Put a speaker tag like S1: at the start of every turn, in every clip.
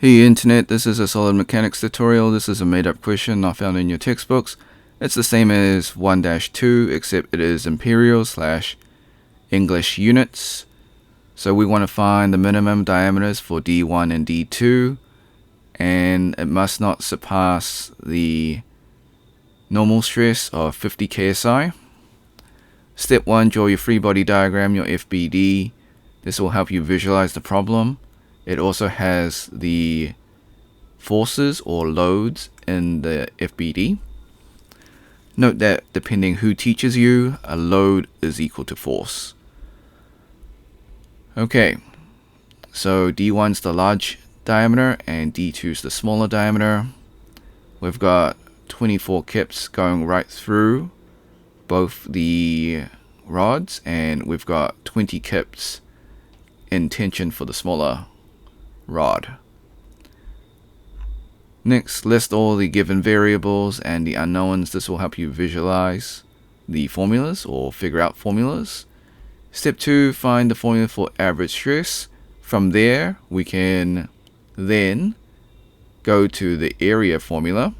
S1: Hey Internet, this is a solid mechanics tutorial. This is a made-up question not found in your textbooks. It's the same as 1-2, except it is imperial/English units. So we want to find the minimum diameters for D1 and D2, and it must not surpass the normal stress of 50 KSI. Step 1, draw your free body diagram, your FBD. This will help you visualize the problem. It also has the forces or loads in the FBD. Note that depending who teaches you, a load is equal to force. Okay, so D1 is the large diameter and D2 is the smaller diameter. We've got 24 kips going right through both the rods, and we've got 20 kips in tension for the smaller rod. Next, list all the given variables and the unknowns. This will help you visualize the formulas or figure out formulas. Step 2, find the formula for average stress. From there, we can then go to the area formula.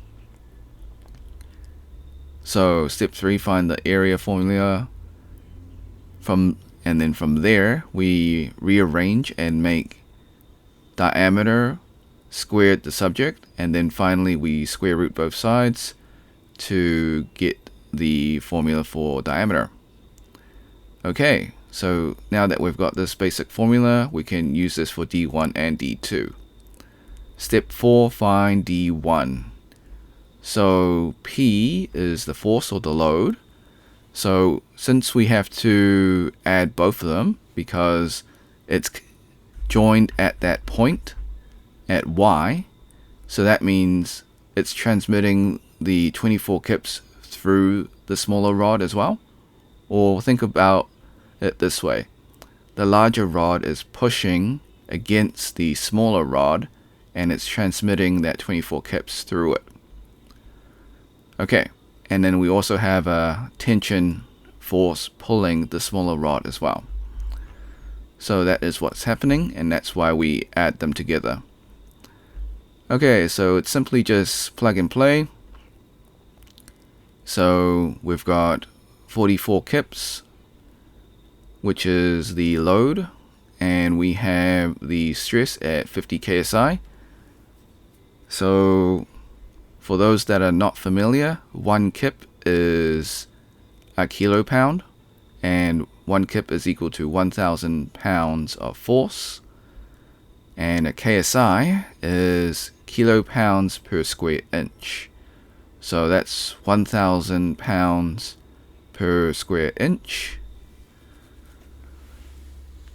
S1: So step 3, find the area formula. And then from there, we rearrange and make diameter squared the subject, and then finally we square root both sides to get the formula for diameter. Okay, so now that we've got this basic formula, we can use this for D1 and D2. Step 4, find D1. So P is the force or the load. So since we have to add both of them because it's joined at that point at Y, so that means it's transmitting the 24 kips through the smaller rod as well. Or think about it this way: the larger rod is pushing against the smaller rod and it's transmitting that 24 kips through it. Okay, and then we also have a tension force pulling the smaller rod as well. So that is what's happening, and that's why we add them together. Okay, so it's simply just plug and play. So we've got 44 kips, which is the load, and we have the stress at 50 KSI. So for those that are not familiar, 1 kip is a kilopound, and 1 kip is equal to 1,000 pounds of force, and a KSI is kilopounds per square inch. So that's 1,000 pounds per square inch.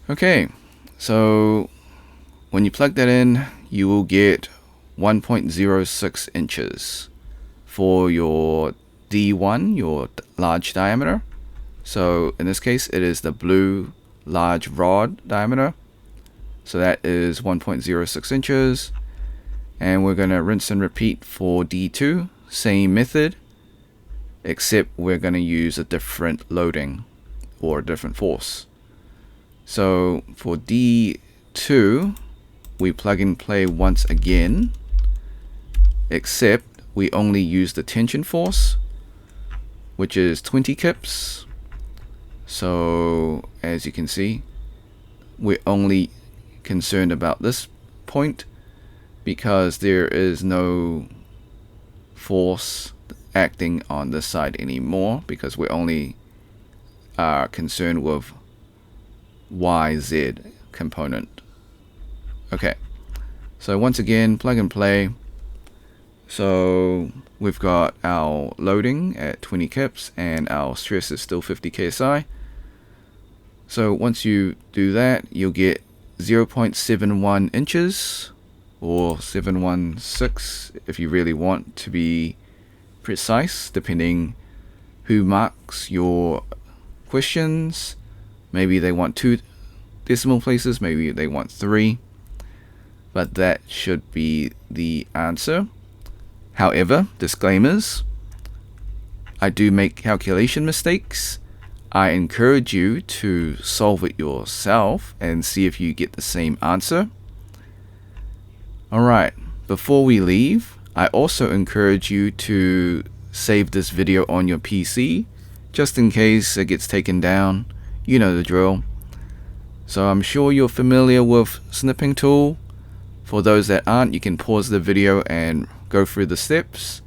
S1: Okay, so when you plug that in, you will get 1.06 inches for your D1, your large diameter. So in this case, it is the blue large rod diameter. So that is 1.06 inches. And we're going to rinse and repeat for D2. Same method, except we're going to use a different loading or a different force. So for D2, we plug and play once again, except we only use the tension force, which is 20 kips. So as you can see, we're only concerned about this point because there is no force acting on this side anymore, because we only are concerned with YZ component. Okay, so once again, plug and play. So we've got our loading at 20 kips and our stress is still 50 KSI. So once you do that, you'll get 0.71 inches or 716 if you really want to be precise, depending who marks your questions. Maybe they want 2 decimal places, maybe they want 3, but that should be the answer. However, disclaimers: I do make calculation mistakes. I encourage you to solve it yourself and see if you get the same answer. Alright, before we leave, I also encourage you to save this video on your PC, just in case it gets taken down. You know the drill. So I'm sure you're familiar with snipping tool. For those that aren't, you can pause the video and go through the steps.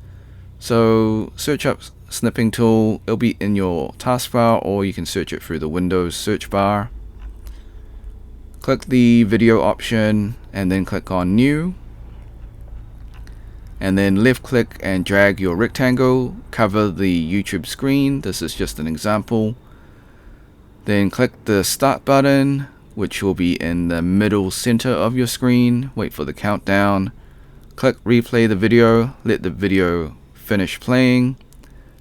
S1: So search up snipping tool. It'll be in your taskbar, or you can search it through the Windows search bar. Click the video option and then click on new, and then left click and drag your rectangle, cover the YouTube screen. This is just an example. Then click the start button, which will be in the middle center of your screen. Wait for the countdown. Click replay the video, let the video finish playing,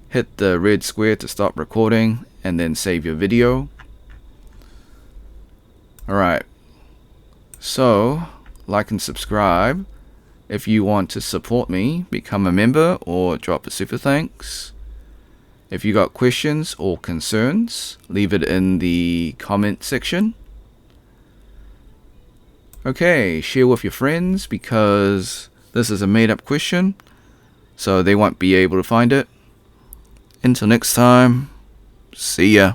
S1: hit the red square to stop recording, and then save your video. Alright, so like and subscribe. If you want to support me, become a member or drop a super thanks. If you got questions or concerns, leave it in the comment section. Okay, share with your friends, because this is a made up question, so they won't be able to find it. Until next time, see ya.